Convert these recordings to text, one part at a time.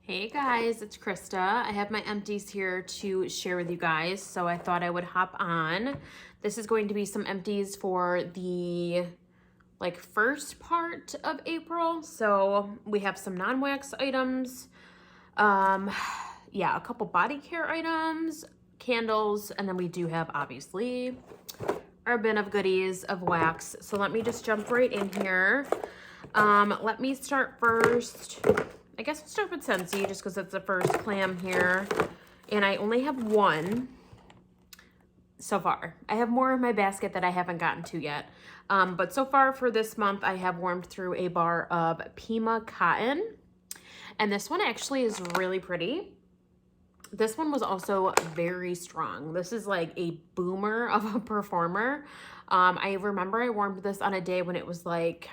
Hey guys, it's Krista. I have my empties here to share with you guys, so I thought I would hop on. This is going to be some empties for the first part of April. So we have some non-wax items, a couple body care items, candles, and then we do have obviously our bin of goodies of wax. So let me just jump right in here. Let me start first. I guess we'll start with Scentsy just because it's the first clam here. And I only have one so far. I have more in my basket that I haven't gotten to yet. But so far for this month, I have warmed through a bar of Pima Cotton. And this one actually is really pretty. This one was also very strong. This is like a boomer of a performer. I remember I warmed this on a day when it was like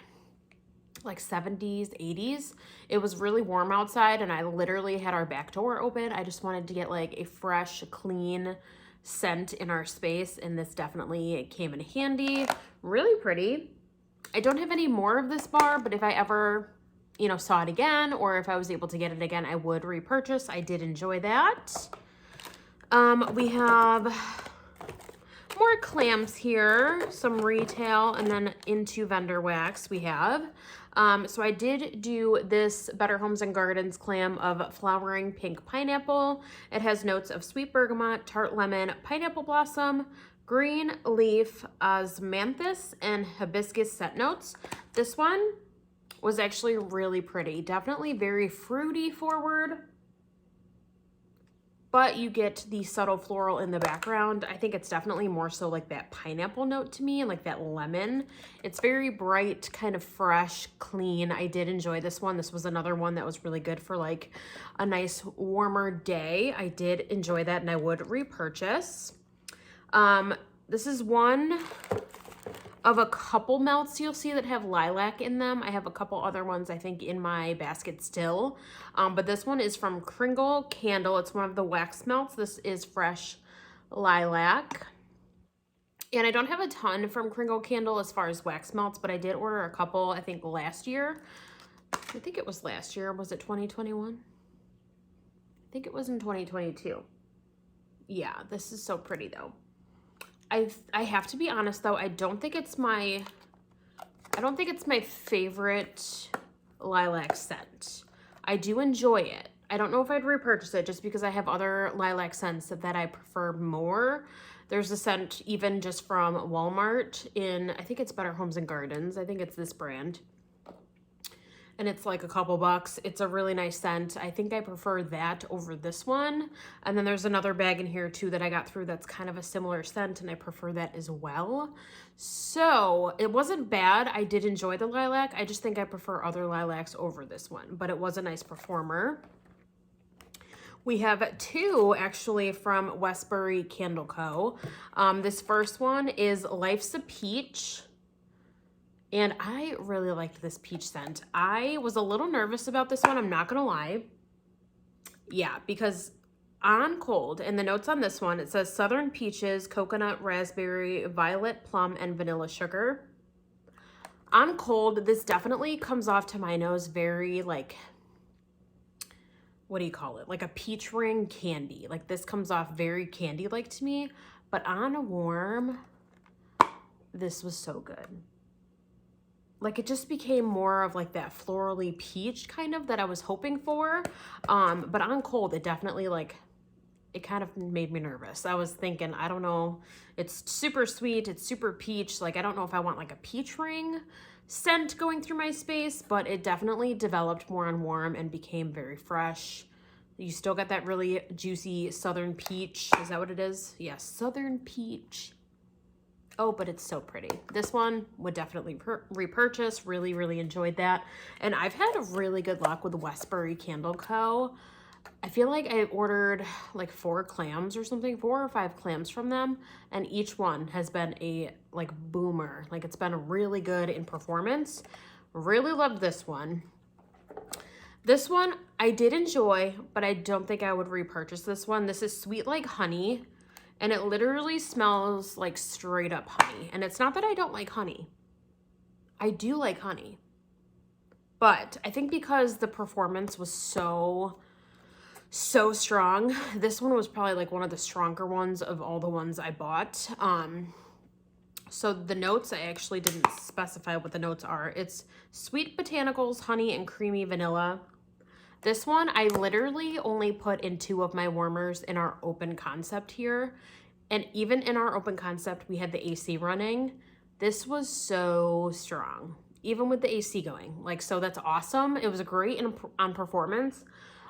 70s, 80s. It was really warm outside and I literally had our back door open. I just wanted to get like a fresh, clean scent in our space, and this definitely came in handy. Really pretty. I don't have any more of this bar, but if I ever, saw it again, or if I was able to get it again, I would repurchase. I did enjoy that. We have more clams here, some retail, and then into vendor wax we have. So I did do this Better Homes and Gardens clam of flowering pink pineapple. It has notes of sweet bergamot, tart lemon, pineapple blossom, green leaf, osmanthus, and hibiscus scent notes. This one was actually really pretty. Definitely very fruity forward, but you get the subtle floral in the background. I think it's definitely more so like that pineapple note to me, and like that lemon. It's very bright, kind of fresh, clean. I did enjoy this one. This was another one that was really good for like a nice warmer day. I did enjoy that and I would repurchase. This is one of a couple melts you'll see that have lilac in them. I have a couple other ones I think in my basket still. But this one is from Kringle Candle. It's one of the wax melts. This is fresh lilac. And I don't have a ton from Kringle Candle as far as wax melts, but I did order a couple, I think last year. I think it was last year. Was it 2021? I think it was in 2022. Yeah, this is so pretty though. I have to be honest though, I don't think it's my favorite lilac scent. I do enjoy it. I don't know if I'd repurchase it just because I have other lilac scents that I prefer more. There's a scent even just from Walmart in, I think it's Better Homes and Gardens. I think it's this brand. And it's like a couple bucks. It's a really nice scent. I think I prefer that over this one. And then there's another bag in here too that I got through that's kind of a similar scent, and I prefer that as well. So it wasn't bad. I did enjoy the lilac. I just think I prefer other lilacs over this one, but it was a nice performer. We have two actually from Westbury Candle Co. This first one is Life's a Peach. And I really liked this peach scent. I was a little nervous about this one, I'm not gonna lie. Yeah, because on cold, in the notes on this one, it says Southern Peaches, Coconut, Raspberry, Violet, Plum, and Vanilla Sugar. On cold, this definitely comes off to my nose very like, what do you call it? Like a peach ring candy. Like this comes off very candy-like to me, but on warm, this was so good. Like it just became more of like that florally peach kind of that I was hoping for. But on cold, it definitely it kind of made me nervous. I was thinking, I don't know, it's super sweet, it's super peach. Like I don't know if I want like a peach ring scent going through my space, but it definitely developed more on warm and became very fresh. You still got that really juicy Southern peach. Is that what it is? Yes, Southern peach. Oh, but it's so pretty. This one would definitely repurchase. Really, really enjoyed that. And I've had a really good luck with Westbury Candle Co. I feel like I ordered like 4 clams or something, 4 or 5 clams from them. And each one has been a boomer. Like it's been really good in performance. Really loved this one. This one I did enjoy, but I don't think I would repurchase this one. This is Sweet Like Honey. And it literally smells like straight up honey. And it's not that I don't like honey. I do like honey. But I think because the performance was so so strong. This one was probably like one of the stronger ones of all the ones I bought. So the notes, I actually didn't specify what the notes are. It's sweet botanicals, honey, and creamy vanilla. This one, I literally only put in 2 of my warmers in our open concept here. And even in our open concept, we had the AC running. This was so strong, even with the AC going. Like, so that's awesome. It was great on performance,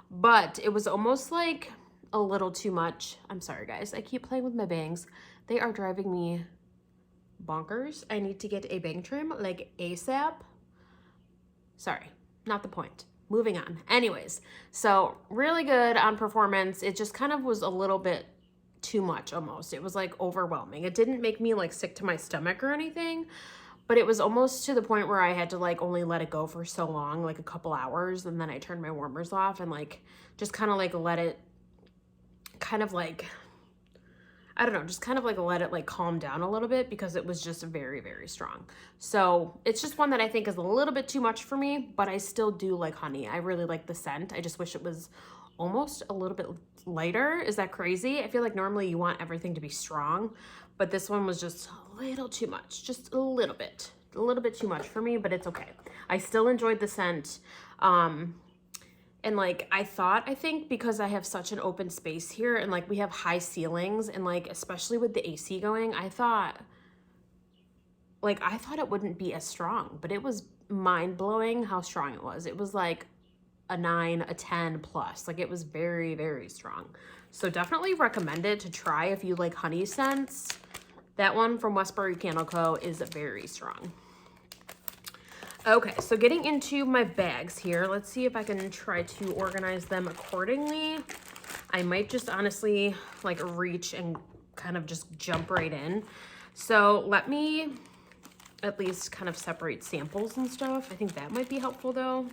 but it was almost like a little too much. I'm sorry, guys. I keep playing with my bangs. They are driving me bonkers. I need to get a bang trim, like ASAP. Sorry, not the point. Moving on. Anyways, so really good on performance. It just kind of was a little bit too much almost. It was like overwhelming. It didn't make me like sick to my stomach or anything, but it was almost to the point where I had to like only let it go for so long, like a couple hours, and then I turned my warmers off and like just kind of like let it kind of like, I don't know, just kind of like let it like calm down a little bit because it was just very, very strong. So it's just one that I think is a little bit too much for me, but I still do like honey. I really like the scent. I just wish it was almost a little bit lighter. Is that crazy? I feel like normally you want everything to be strong, but this one was just a little too much, just a little bit too much for me, but it's okay. I still enjoyed the scent. And like, I think because I have such an open space here and like we have high ceilings and like, especially with the AC going, I thought it wouldn't be as strong, but it was mind blowing how strong it was. It was like a 9, a 10 plus, like it was very, very strong. So definitely recommend it to try if you like honey scents. That one from Westbury Candle Co. is very strong. Okay, so getting into my bags here, let's see if I can try to organize them accordingly. I might just honestly like reach and kind of just jump right in. So let me at least kind of separate samples and stuff. I think that might be helpful though.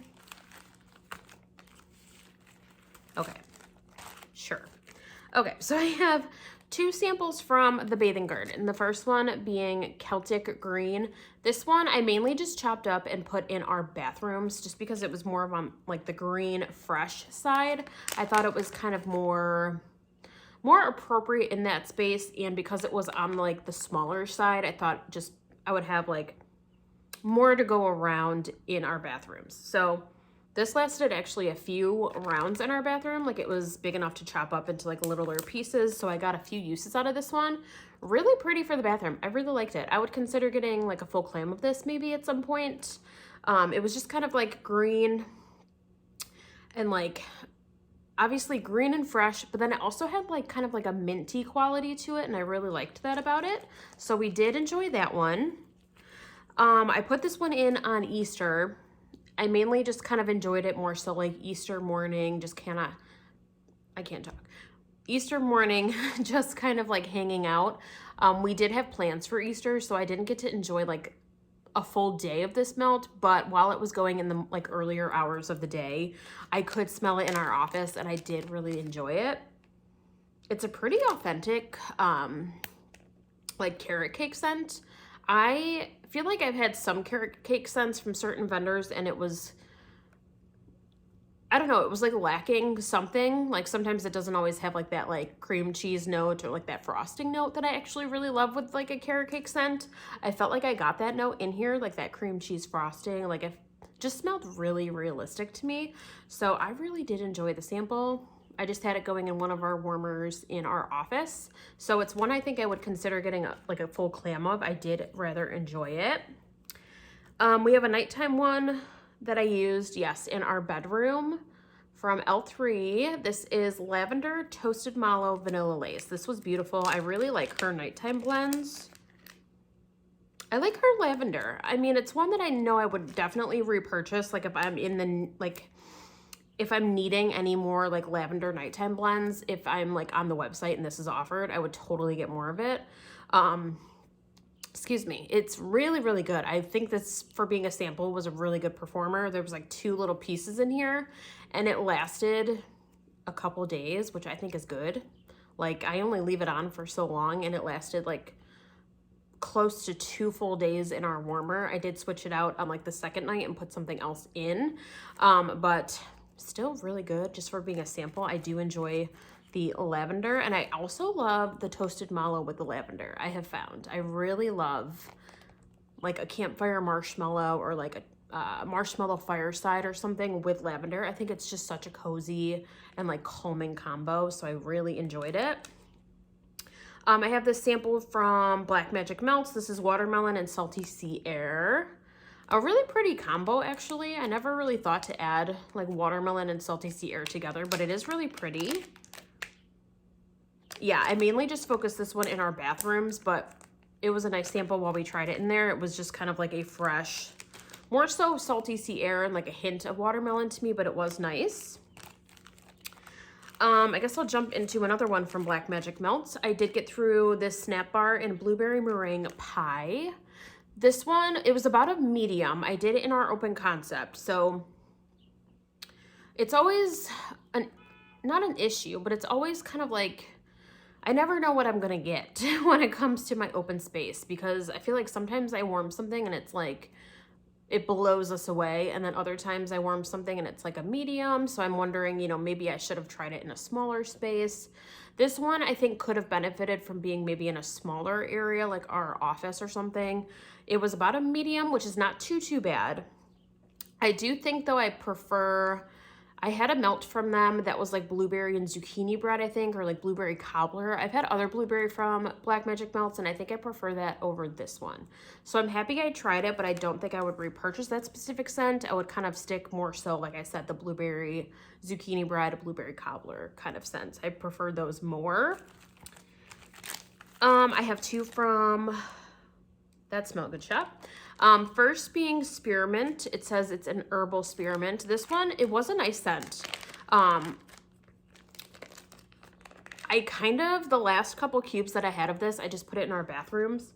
Okay, sure. Okay, so I have 2 samples from the Bathing Garden. The first one being Celtic Green. This one I mainly just chopped up and put in our bathrooms just because it was more of on like the green fresh side. I thought it was kind of more appropriate in that space, and because it was on like the smaller side, I thought just I would have like more to go around in our bathrooms. So this lasted actually a few rounds in our bathroom. Like it was big enough to chop up into like littler pieces. So I got a few uses out of this one. Really pretty for the bathroom. I really liked it. I would consider getting like a full clam of this maybe at some point. It was just kind of like green and like obviously green and fresh, but then it also had like kind of like a minty quality to it. And I really liked that about it. So we did enjoy that one. I put this one in on Easter. I mainly just kind of enjoyed it more so like Easter morning, just I can't talk. Easter morning, just kind of like hanging out. We did have plans for Easter, so I didn't get to enjoy like a full day of this melt, but while it was going in the like earlier hours of the day, I could smell it in our office and I did really enjoy it. It's a pretty authentic like carrot cake scent. I feel like I've had some carrot cake scents from certain vendors and it was, I don't know, it was like lacking something. Like sometimes it doesn't always have like that like cream cheese note or like that frosting note that I actually really love with like a carrot cake scent. I felt like I got that note in here, like that cream cheese frosting. Like it just smelled really realistic to me. So I really did enjoy the sample. I just had it going in one of our warmers in our office. So it's one I think I would consider getting like a full clam of. I did rather enjoy it. We have a nighttime one that I used, yes, in our bedroom from L3. This is Lavender Toasted Mallow Vanilla Lace. This was beautiful. I really like her nighttime blends. I like her lavender. I mean, it's one that I know I would definitely repurchase, like if I'm in the, like, if I'm needing any more like lavender nighttime blends, if I'm like on the website and this is offered, I would totally get more of it. Excuse me. It's really, really good. I think this, for being a sample, was a really good performer. There was like 2 little pieces in here and it lasted a couple days, which I think is good. Like I only leave it on for so long and it lasted like close to 2 full days in our warmer. I did switch it out on like the second night and put something else in. But still really good just for being a sample. I do enjoy the lavender, and I also love the toasted mallow with the lavender. I have found I really love like a campfire marshmallow or like a marshmallow fireside or something with lavender. I think it's just such a cozy and like calming combo, so I really enjoyed it. I have this sample from Black Magic Melts. This is watermelon and salty sea air. A really pretty combo, actually. I never really thought to add like watermelon and salty sea air together, but it is really pretty. Yeah, I mainly just focused this one in our bathrooms, but it was a nice sample while we tried it in there. It was just kind of like a fresh, more so salty sea air and like a hint of watermelon to me, but it was nice. I guess I'll jump into another one from Black Magic Melts. I did get through this snap bar in blueberry meringue pie. This one, it was about a medium. I did it in our open concept. So it's always not an issue, but it's always kind of like, I never know what I'm gonna get when it comes to my open space, because I feel like sometimes I warm something and it's like, it blows us away. And then other times I warm something and it's like a medium. So I'm wondering, you know, maybe I should have tried it in a smaller space. This one I think could have benefited from being maybe in a smaller area, like our office or something. It was about a medium, which is not too bad. I do think though I prefer, I had a melt from them that was like blueberry and zucchini bread, I think, or like blueberry cobbler. I've had other blueberry from Black Magic Melts, and I think I prefer that over this one. So I'm happy I tried it, but I don't think I would repurchase that specific scent. I would kind of stick more so, like I said, the blueberry zucchini bread, blueberry cobbler kind of scents. I prefer those more. I have two from That Smell Good shop. First being spearmint. It says it's an herbal spearmint. This one, it was a nice scent. I kind of, the last couple cubes that I had of this, I just put it in our bathrooms.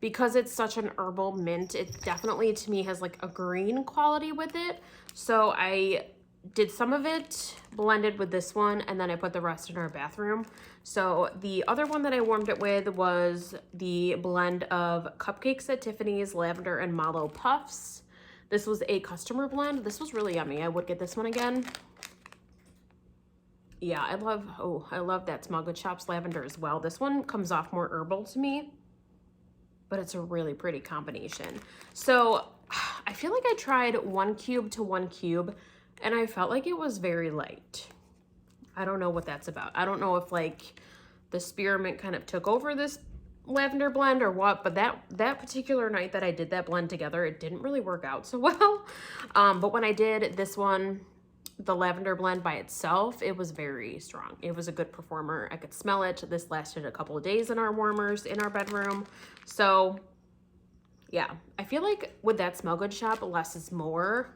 Because it's such an herbal mint, it definitely to me has like a green quality with it. So I did some of it blended with this one, and then I put the rest in our bathroom. So the other one that I warmed it with was the blend of Cupcakes at Tiffany's Lavender and Mallow Puffs. This was a customer blend. This was really yummy. I would get this one again. Yeah, I love That Smell Good Shop's lavender as well. This one comes off more herbal to me, but it's a really pretty combination. So I feel like I tried 1 cube to 1 cube, and I felt like it was very light. I don't know what that's about. I don't know if like the spearmint kind of took over this lavender blend or what, but that particular night that I did that blend together, it didn't really work out so well. But when I did this one, the lavender blend by itself, it was very strong. It was a good performer. I could smell it. This lasted a couple of days in our warmers in our bedroom. So yeah, I feel like with That Smell Good shop, less is more.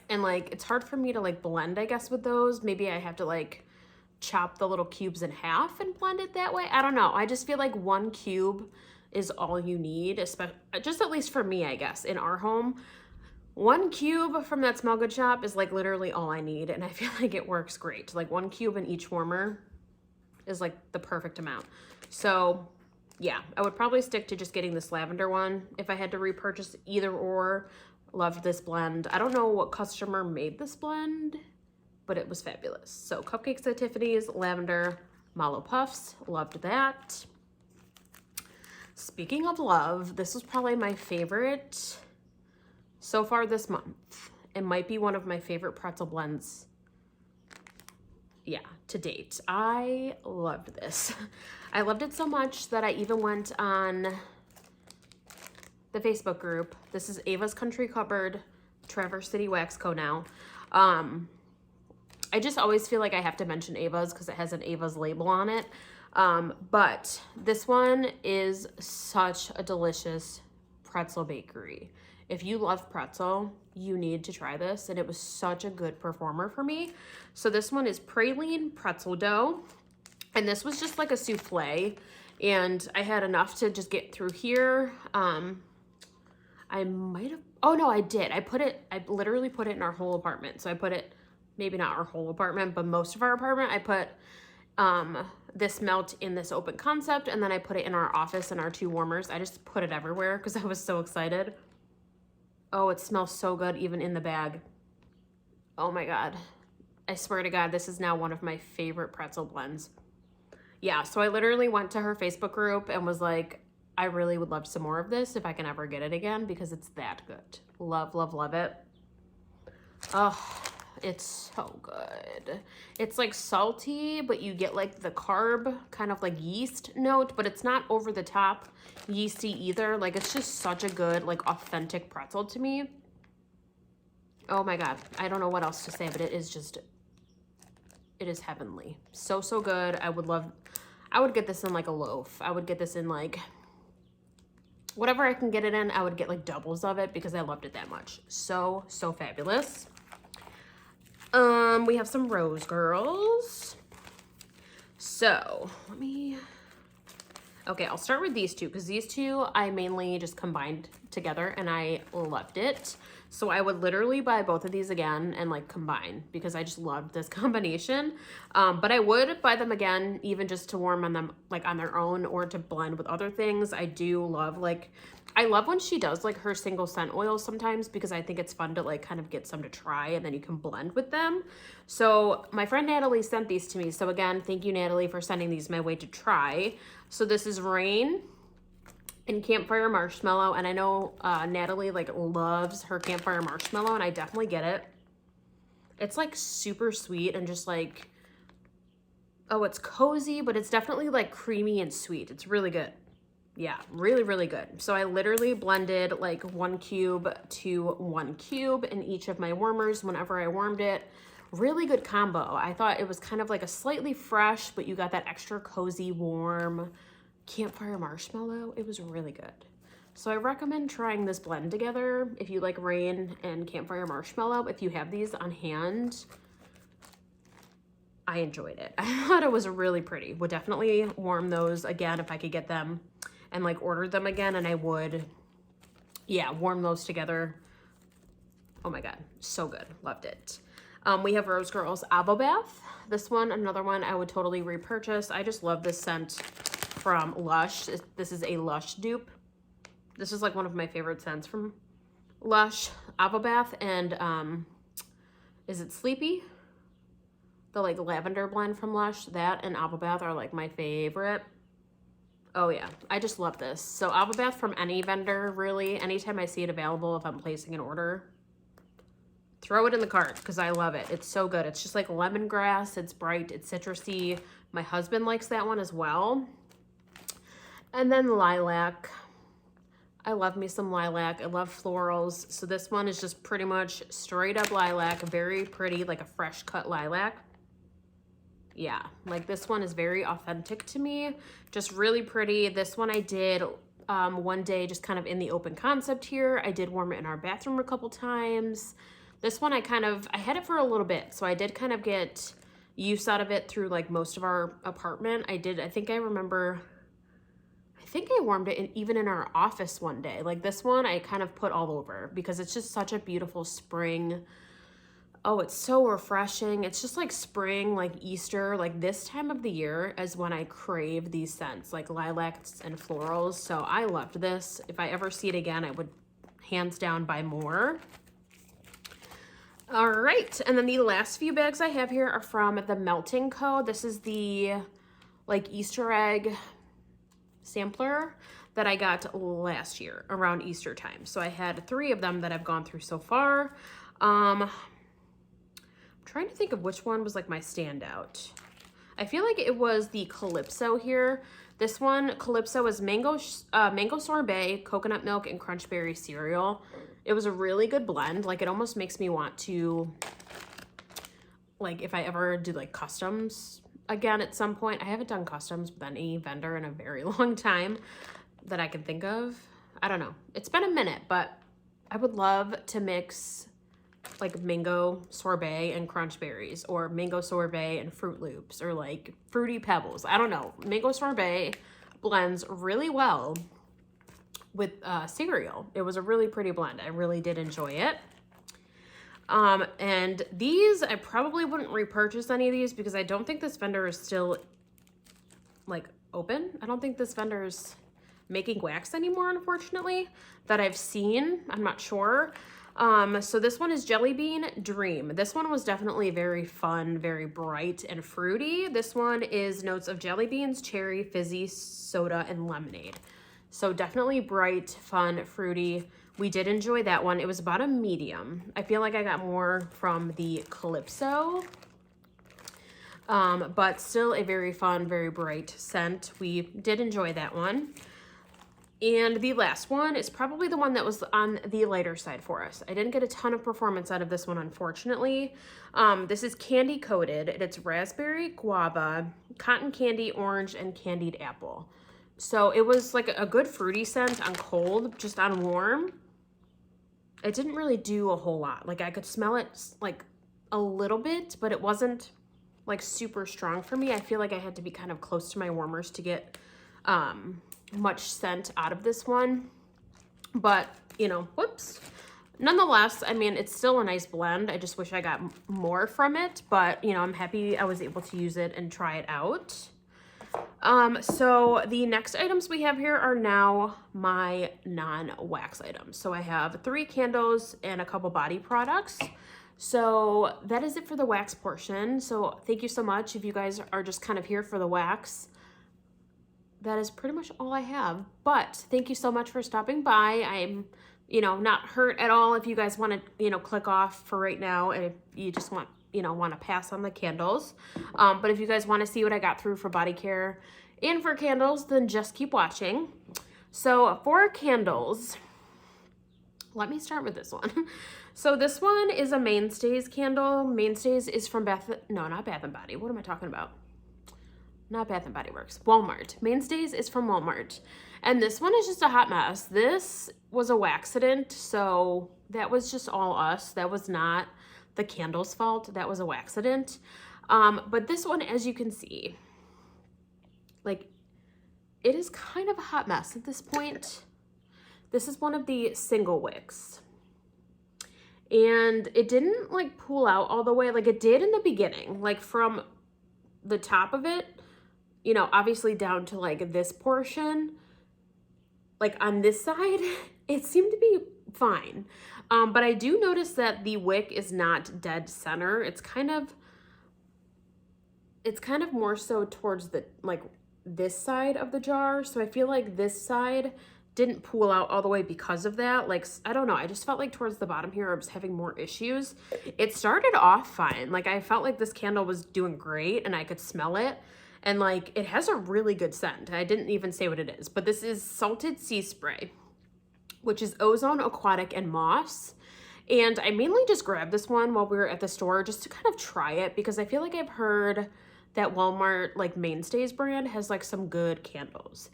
And like, it's hard for me to like blend, I guess, with those. Maybe I have to like chop the little cubes in half and blend it that way. I don't know. I just feel like 1 cube is all you need, especially, just at least for me, I guess, in our home. 1 cube from That Smell Good shop is like literally all I need. And I feel like it works great. Like 1 cube in each warmer is like the perfect amount. So yeah, I would probably stick to just getting this lavender one if I had to repurchase either or. Loved this blend. I don't know what customer made this blend, but it was fabulous. So Cupcakes at Tiffany's, lavender, Mallow Puffs, loved that. Speaking of love, this was probably my favorite so far this month. It might be one of my favorite pretzel blends, yeah, to date. I loved this. I loved it so much that I even went on the Facebook group. This is Ava's Country Cupboard, Traverse City Wax Co. now. I just always feel like I have to mention Ava's because it has an Ava's label on it. But this one is such a delicious pretzel bakery. If you love pretzel, you need to try this, and it was such a good performer for me. So this one is praline pretzel dough, and this was just like a souffle, and I had enough to just get through here. I might have, oh no, I did. I literally put it in our whole apartment. So I put it, maybe not our whole apartment, but most of our apartment. I put this melt in this open concept, and then I put it in our office and our 2 warmers. I just put it everywhere because I was so excited. Oh, it smells so good even in the bag. Oh my God. I swear to God, this is now one of my favorite pretzel blends. Yeah, so I literally went to her Facebook group and was like, I really would love some more of this if I can ever get it again because it's that good. Love, love, love it. Oh, it's so good. It's like salty, but you get like the carb kind of like yeast note, but it's not over the top yeasty either. Like it's just such a good, like authentic pretzel to me. Oh my God. I don't know what else to say, but it is just, it is heavenly. So, so good. I would get this in like a loaf. I would get this in like whatever I can get it in. I would get like doubles of it because I loved it that much. So, so fabulous. We have some Rose Girls. So okay, I'll start with these two because these two I mainly just combined together and I loved it. So I would literally buy both of these again and like combine because I just loved this combination. But I would buy them again even just to warm on them like on their own or to blend with other things. I do love I love when she does like her single scent oils sometimes because I think it's fun to like kind of get some to try and then you can blend with them. So my friend Natalie sent these to me. So again, thank you Natalie for sending these my way to try. So this is Rain and Campfire Marshmallow. And I know Natalie like loves her Campfire Marshmallow and I definitely get it. It's like super sweet and just like, oh, it's cozy, but it's definitely like creamy and sweet. It's really good. Yeah, really, really good. So I literally blended like 1 cube to 1 cube in each of my warmers whenever I warmed it. Really good combo. I thought it was kind of like a slightly fresh, but you got that extra cozy, warm Campfire Marshmallow. It was really good. So I recommend trying this blend together if you like Rain and Campfire Marshmallow. If you have these on hand, I enjoyed it. I thought it was really pretty. Would definitely warm those again if I could get them and like order them again, and I would, yeah, warm those together. Oh my God, so good, loved it. We have Rose Girls Avo Bath. This one, another one I would totally repurchase. I just love this scent from Lush. This is a Lush dupe. This is like one of my favorite scents from Lush. Avo Bath and is it Sleepy? The like lavender blend from Lush. That and Avo Bath are like my favorite. Oh yeah, I just love this. So Avo Bath from any vendor, really. Anytime I see it available, if I'm placing an order, throw it in the cart because I love it. It's so good. It's just like lemongrass. It's bright. It's citrusy. My husband likes that one as well. And then lilac. I love me some lilac. I love florals. So this one is just pretty much straight up lilac. Very pretty, like a fresh cut lilac. Yeah, like this one is very authentic to me. Just really pretty. This one I did one day just kind of in the open concept here. I did warm it in our bathroom a couple times. This one I had it for a little bit. So I did kind of get use out of it through like most of our apartment. I think I warmed it even in our office one day. Like this one I kind of put all over because it's just such a beautiful spring. Oh, it's so refreshing. It's just like spring, like Easter, like this time of the year is when I crave these scents, like lilacs and florals. So I loved this. If I ever see it again, I would hands down buy more. All right, and then the last few bags I have here are from the Melting Co. This is the like Easter egg sampler that I got last year around Easter time. So I had 3 of them that I've gone through so far. Trying to think of which one was like my standout. I feel like it was the Calypso here. This one, Calypso, is mango sorbet, coconut milk, and crunch berry cereal. It was a really good blend. Like it almost makes me want to, like if I ever do like customs again at some point. I haven't done customs with any vendor in a very long time that I can think of. I don't know. It's been a minute, but I would love to mix like mango sorbet and crunch berries, or mango sorbet and Fruit Loops, or like Fruity Pebbles. I don't know. Mango sorbet blends really well with cereal. It was a really pretty blend. I really did enjoy it. And these, I probably wouldn't repurchase any of these because I don't think this vendor is still like open. I don't think this vendor is making wax anymore, unfortunately, that I've seen. I'm not sure. So this one is Jelly Bean Dream. This one was definitely very fun, very bright and fruity. This one is notes of jelly beans, cherry, fizzy, soda, and lemonade. So definitely bright, fun, fruity. We did enjoy that one. It was about a medium. I feel like I got more from the Calypso. But still a very fun, very bright scent. We did enjoy that one. And the last one is probably the one that was on the lighter side for us. I didn't get a ton of performance out of this one, unfortunately. This is candy coated. It's raspberry, guava, cotton candy, orange, and candied apple. So it was like a good fruity scent on cold, just on warm. It didn't really do a whole lot. Like I could smell it like a little bit, but it wasn't like super strong for me. I feel like I had to be kind of close to my warmers to get much scent out of this one. But, you know, whoops. Nonetheless, I mean, it's still a nice blend. I just wish I got more from it, but, you know, I'm happy I was able to use it and try it out. So the next items we have here are now my non-wax items. So I have 3 candles and a couple body products. So that is it for the wax portion. So thank you so much if you guys are just kind of here for the wax. That is pretty much all I have. But thank you so much for stopping by. I'm, you know, not hurt at all if you guys want to, you know, click off for right now. And if you just want, you know, want to pass on the candles. But if you guys want to see what I got through for body care and for candles, then just keep watching. So for candles, let me start with this one. So this one is a Mainstays candle. Mainstays is from not Bath and Body. What am I talking about? Not Bath and Body Works. Walmart. Mainstays is from Walmart. And this one is just a hot mess. This was a waxident, so that was just all us. That was not the candle's fault. That was a waxident. But this one, as you can see, like, it is kind of a hot mess at this point. This is one of the single wicks. And it didn't, like, pool out all the way. Like, it did in the beginning. Like, from the top of it, you know, obviously down to, like, this portion. Like, on this side, it seemed to be fine. But I do notice that the wick is not dead center. It's kind of more so towards the, like, this side of the jar. So I feel like this side didn't pool out all the way because of that. Like, I don't know. I just felt like towards the bottom here, I was having more issues. It started off fine. Like, I felt like this candle was doing great and I could smell it. And, like, it has a really good scent. I didn't even say what it is, but this is Salted Sea Spray, which is ozone, aquatic, and moss. And I mainly just grabbed this one while we were at the store just to kind of try it because I feel like I've heard that Walmart, like, Mainstays brand has, like, some good candles.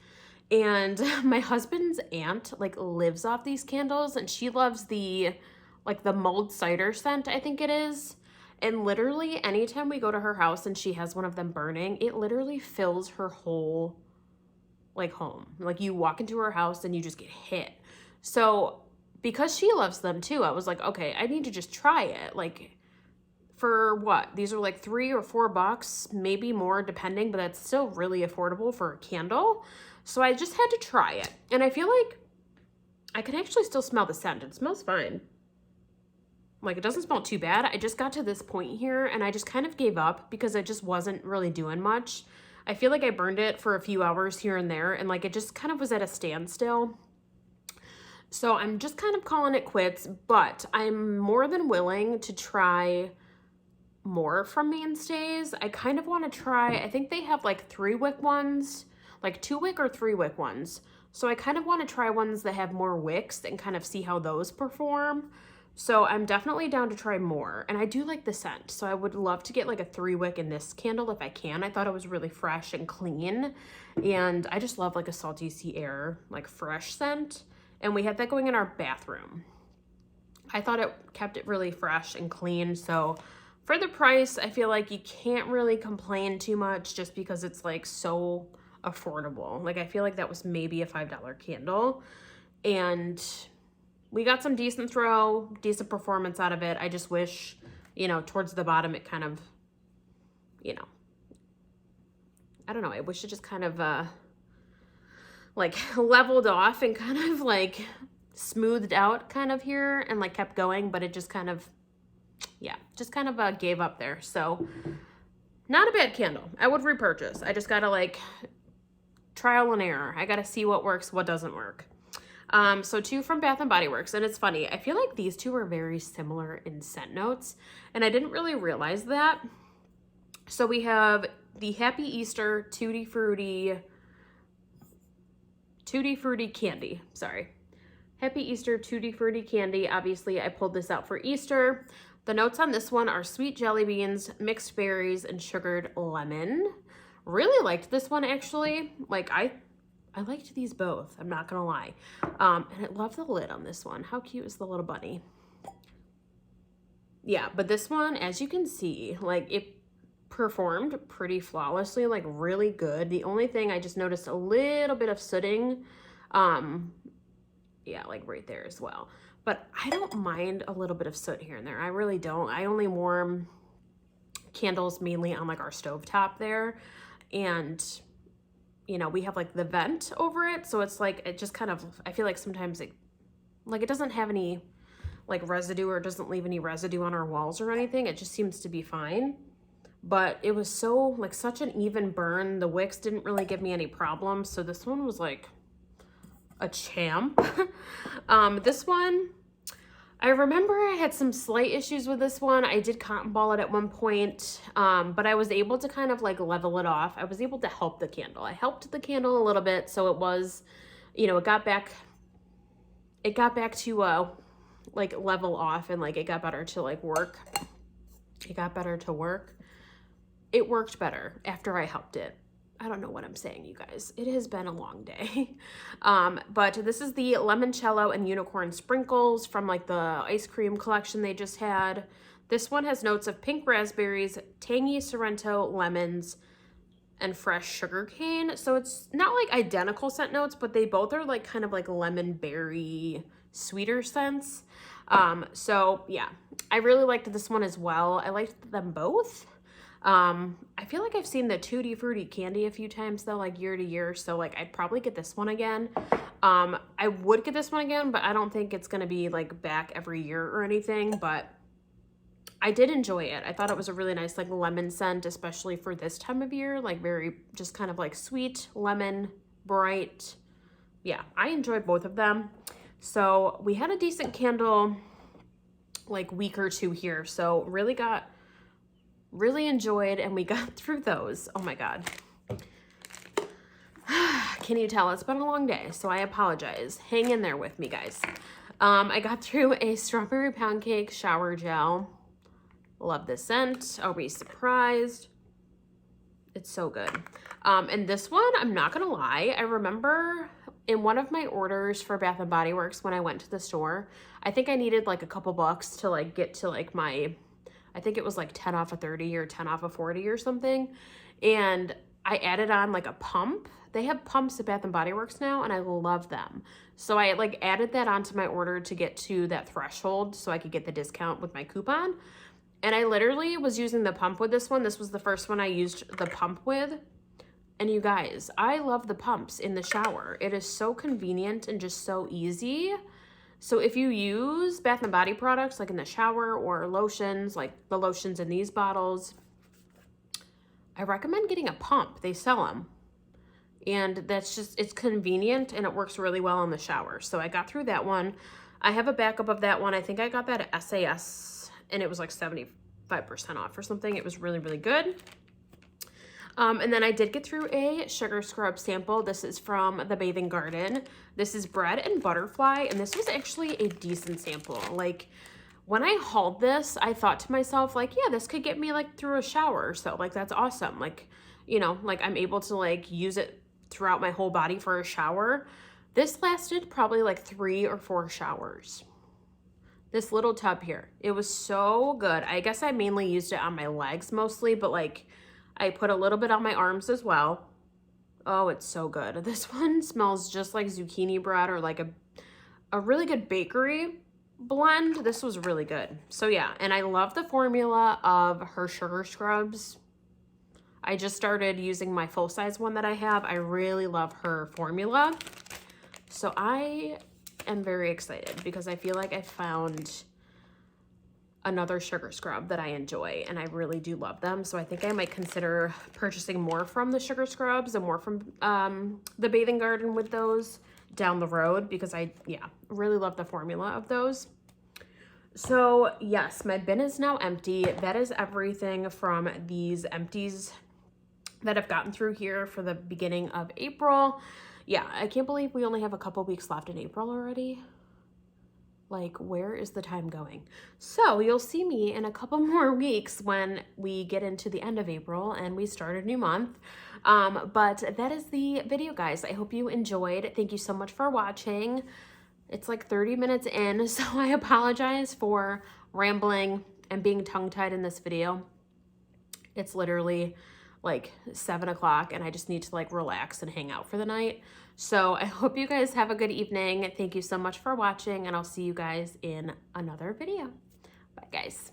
And my husband's aunt, like, lives off these candles, and she loves the, like, the mulled cider scent, I think it is. And literally anytime we go to her house and she has one of them burning, it literally fills her whole, like, home. Like, you walk into her house and you just get hit. So because she loves them too, I was like, okay, I need to just try it. Like, for what? These are like $3 or $4, maybe more depending, but that's still really affordable for a candle. So I just had to try it. And I feel like I can actually still smell the scent. It smells fine. Like, it doesn't smell too bad. I just got to this point here and I just kind of gave up because it just wasn't really doing much. I feel like I burned it for a few hours here and there and, like, it just kind of was at a standstill. So I'm just kind of calling it quits, but I'm more than willing to try more from Mainstays. I kind of want to try, I think they have like 3-wick ones, like 2-wick or 3-wick ones. So I kind of want to try ones that have more wicks and kind of see how those perform. So I'm definitely down to try more. And I do like the scent. So I would love to get like a 3-wick in this candle if I can. I thought it was really fresh and clean. And I just love like a salty sea air, like fresh scent. And we had that going in our bathroom. I thought it kept it really fresh and clean. So for the price, I feel like you can't really complain too much just because it's like so affordable. Like, I feel like that was maybe a $5 candle. And we got some decent throw, decent performance out of it. I just wish, you know, towards the bottom it kind of, you know, I don't know. I wish it just kind of like leveled off and kind of like smoothed out kind of here and like kept going, but it just kind of, yeah, just kind of gave up there. So not a bad candle. I would repurchase. I just gotta like trial and error. I gotta see what works, what doesn't work. So 2 from Bath & Body Works, and it's funny, I feel like these 2 are very similar in scent notes, and I didn't really realize that. So we have the Happy Easter Tutti Frutti Candy, sorry. Happy Easter Tutti Frutti Candy. Obviously, I pulled this out for Easter. The notes on this one are sweet jelly beans, mixed berries, and sugared lemon. Really liked this one, actually. Like, I liked these both, I'm not gonna lie. And I love the lid on this one. How cute is the little bunny? Yeah, but this one, as you can see, like it performed pretty flawlessly, like really good. The only thing I just noticed a little bit of sooting, yeah, like right there as well. But I don't mind a little bit of soot here and there. I really don't. I only warm candles mainly on like our stovetop there. And you know, we have like the vent over it. So it's like, it just kind of, I feel like sometimes it, like it doesn't have any like residue or doesn't leave any residue on our walls or anything. It just seems to be fine. But it was so like such an even burn. The wicks didn't really give me any problems. So this one was like a champ. This one, I remember I had some slight issues with this one. I did cotton ball it at one point, but I was able to kind of like level it off. I was able to help the candle. I helped the candle a little bit, so it was, you know, it got back to like level off, and like it got better to like work. It got better to work. It worked better after I helped it. I don't know what I'm saying, you guys. It has been a long day. But this is the Limoncello and Unicorn Sprinkles from like the ice cream collection they just had. This one has notes of pink raspberries, tangy Sorrento lemons, and fresh sugar cane. So it's not like identical scent notes, but they both are like kind of like lemon berry sweeter scents. So yeah, I really liked this one as well. I liked them both. I feel like I've seen the Tutti Frutti Candy a few times though, like year to year. So like I'd probably get this one again. I would get this one again, but I don't think it's going to be like back every year or anything, but I did enjoy it. I thought it was a really nice like lemon scent, especially for this time of year, like very just kind of like sweet lemon, bright. Yeah, I enjoyed both of them. So we had a decent candle like week or two here. So really enjoyed, and we got through those. Oh my God. Can you tell? It's been a long day, so I apologize. Hang in there with me, guys. I got through a strawberry pound cake shower gel. Love this scent. Are we surprised? It's so good. And this one, I'm not gonna lie, I remember in one of my orders for Bath & Body Works when I went to the store, I think I needed like a couple bucks to like get to like my, I think it was like 10 off of 30 or 10 off of 40 or something. And I added on like a pump. They have pumps at Bath & Body Works now, and I love them. So I like added that onto my order to get to that threshold so I could get the discount with my coupon. And I literally was using the pump with this one. This was the first one I used the pump with. And you guys, I love the pumps in the shower. It is so convenient and just so easy. So if you use Bath & Body products like in the shower or lotions, like the lotions in these bottles, I recommend getting a pump. They sell them. And that's just, it's convenient and it works really well in the shower. So I got through that one. I have a backup of that one. I think I got that at SAS and it was like 75% off or something. It was really, really good. And then I did get through a sugar scrub sample. This is from the Bathing Garden. This is Bread and Butterfly, and this was actually a decent sample. Like, when I hauled this, I thought to myself, like, yeah, this could get me, like, through a shower. So, like, that's awesome. Like, you know, like, I'm able to, like, use it throughout my whole body for a shower. This lasted probably, like, 3 or 4 showers. This little tub here. It was so good. I guess I mainly used it on my legs mostly, but, like, I put a little bit on my arms as well. Oh, it's so good. This one smells just like zucchini bread or like a really good bakery blend. This was really good. So yeah, and I love the formula of her sugar scrubs. I just started using my full size one that I have. I really love her formula. So I am very excited because I feel like I found another sugar scrub that I enjoy, and I really do love them. So I think I might consider purchasing more from the sugar scrubs and more from the Bathing Garden with those down the road, because I really love the formula of those. So yes, my bin is now empty. That is everything from these empties that I've gotten through here for the beginning of April. Yeah, I can't believe we only have a couple weeks left in April already. Like, where is the time going? So you'll see me in a couple more weeks when we get into the end of April and we start a new month. But that is the video, guys. I hope you enjoyed. Thank you so much for watching. It's like 30 minutes in, so I apologize for rambling and being tongue-tied in this video. It's literally like 7 o'clock and I just need to like relax and hang out for the night. So I hope you guys have a good evening. Thank you so much for watching, and I'll see you guys in another video. Bye, guys.